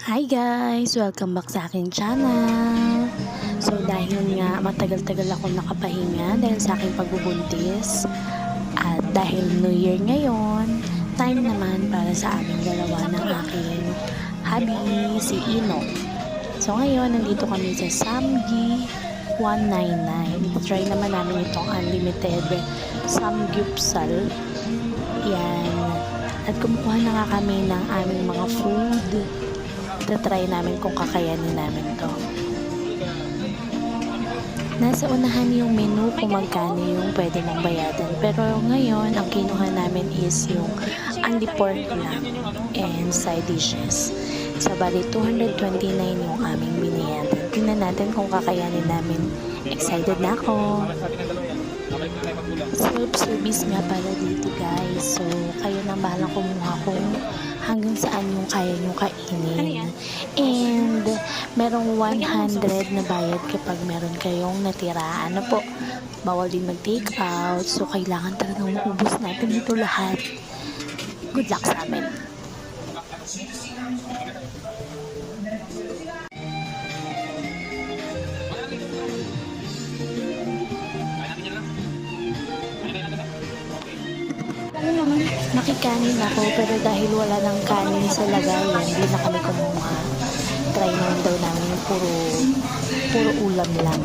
Hi guys! Welcome back sa aking channel. So dahil nga matagal-tagal ako nakapahinga dahil sa aking pagbubuntis at dahil New Year ngayon, time naman para sa aming dalawa ng aking hubby, si Ino. So ngayon, nandito kami sa Samgi 199. Try naman namin itong unlimited Samgyupsal. Yan. At kumukuha na nga kami ng aming mga food. Try namin kung kakayanin namin to. Nasa unahan yung menu kung magkano yung pwede mong bayadan. Pero ngayon, ang kinuha namin is yung only pork lang and side dishes. Sa bali, 229 yung aming binayadan. Tingnan natin kung kakayanin namin. Excited na ako. Self-service nga pala dito guys. So, kayo na bahalang kumuha kung hanggang saan yung kaya nyo kainin. And, merong 100 na bayad kapag meron kayong natira. Ano po, bawal din mag-take out. So, kailangan talagang maubos natin ito lahat. Good luck sa amin. Nakikanin ako pero dahil wala ng kanin sa lagayan, hindi na kami kumuha. Try naman daw namin yung puro ulam lang.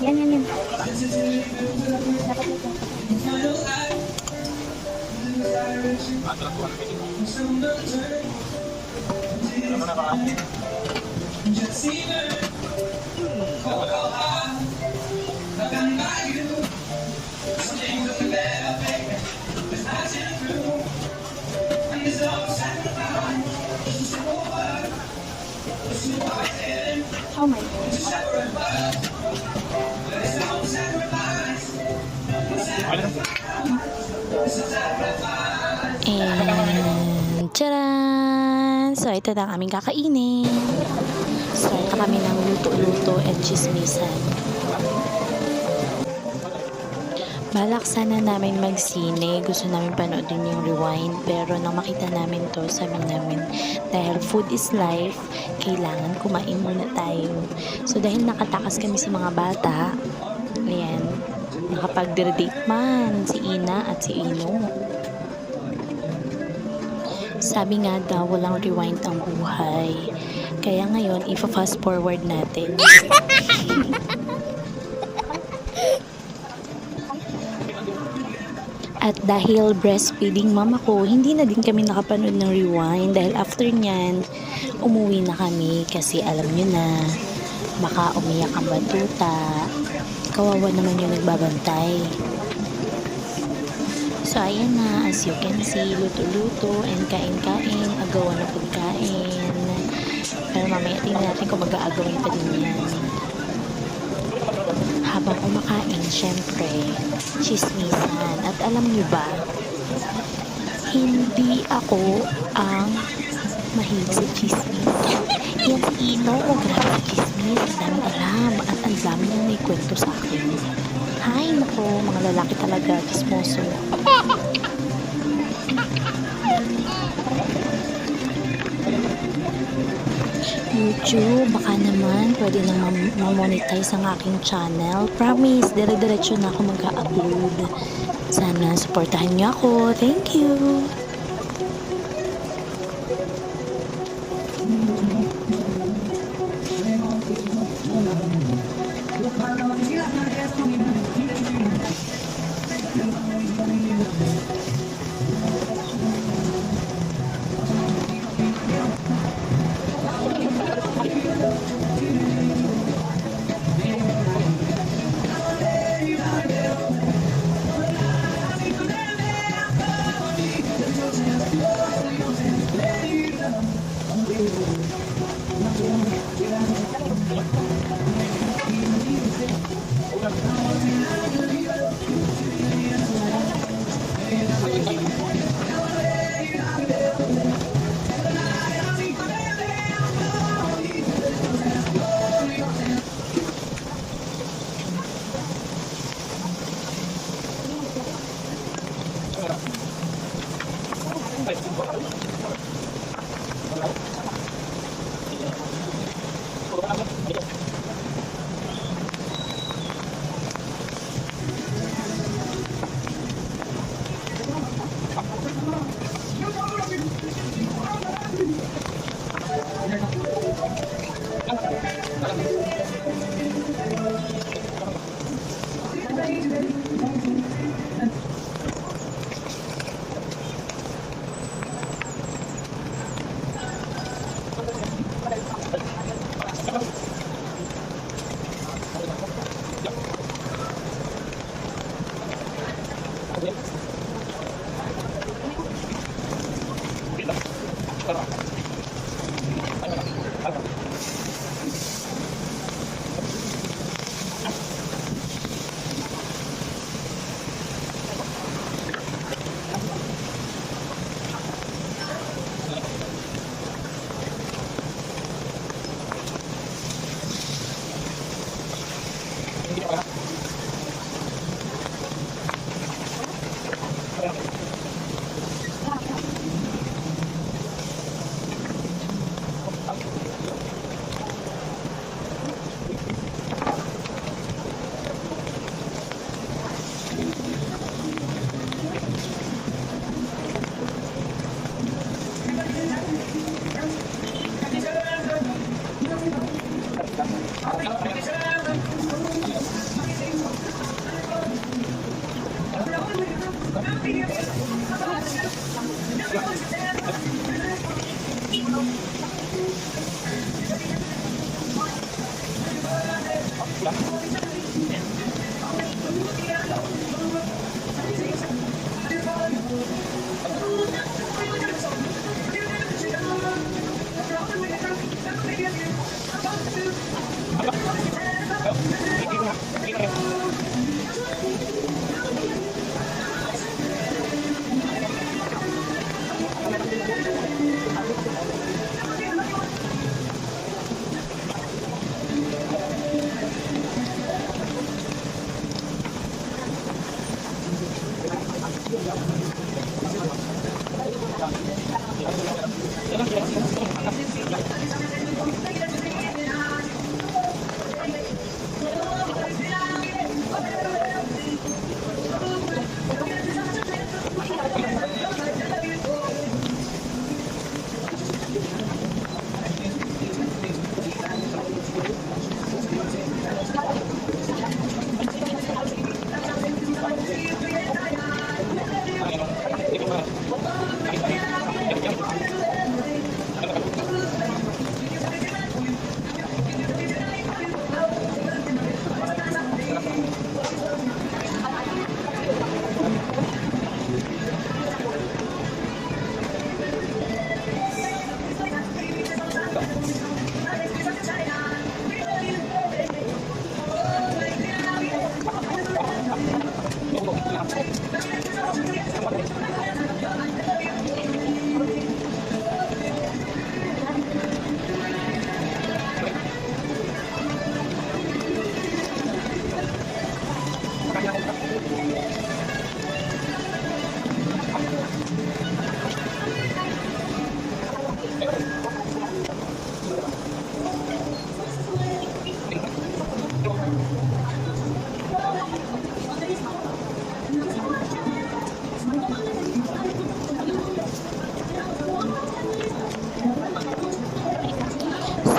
Ayan. Yan. Oh my God. And tcharan! So ito na ang aming kakainin. Start na kami ng luto-luto at chismisan. Balak sana namin magsine. Gusto namin panoodin yung Rewind. Pero nang makita namin to, sabi namin, dahil food is life, kailangan kumain muna tayo. So dahil nakatakas kami sa mga bata, ayan, nakapag-date man si Ina at si Ino. Sabi nga daw, walang rewind ang buhay. Kaya ngayon, ipa-fast forward natin. At dahil breastfeeding mama ko, hindi na din kami nakapanood ng rewind. Dahil after nyan, umuwi na kami. Kasi alam nyo na, baka umiyak ang batuta. Kawawa naman yung nagbabantay. So, ayan na. As you can see, luto-luto and kain-kain. Agawan na pagkain. Pero mamaya tingnan natin kung mag-aagawin pa din yan. Habang kumakain, syempre, chismisan. At alam nyo ba, hindi ako ang mahilig sa chismis. Yan si Ino, grabe sa chismis. Ang dami alam. At ang dami niyang may kwento sa akin. Hay, nako, mga lalaki talaga, chismoso. YouTube, baka naman pwede na ma-monetize ang aking channel. Promise, dire-diretso na ako mag-upload. Sana supportahan niyo ako. Thank you!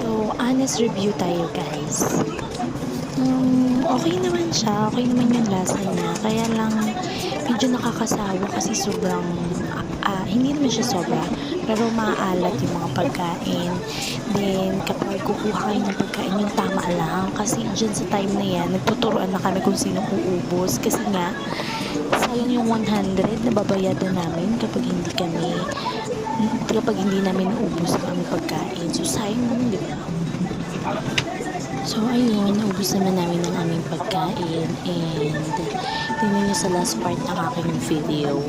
So, honest review tayo guys. Okay naman siya. Okay naman yung lasa niya. Kaya lang, medyo nakakasawa kasi sobrang, hindi naman siya sobra. Pero maaalat yung mga pagkain. Then, kapag kukuha kayo ng pagkain, yung tama lang. Kasi dyan sa time na yan, nagtuturoan na kami kung sino uubos. Kasi nga, sayang yung 100 na babayadan namin kapag hindi namin naubos ang aming pagkain. So, sayang naman, di ba? So, ayun, naubos naman namin ang aming pagkain. And, tingnan nyo sa last part ng aking video.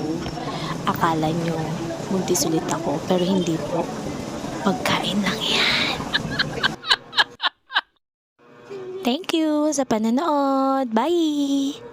Akala nyo, buntis ulit ako. Pero hindi po. Pagkain lang yan. Thank you sa panonood. Bye!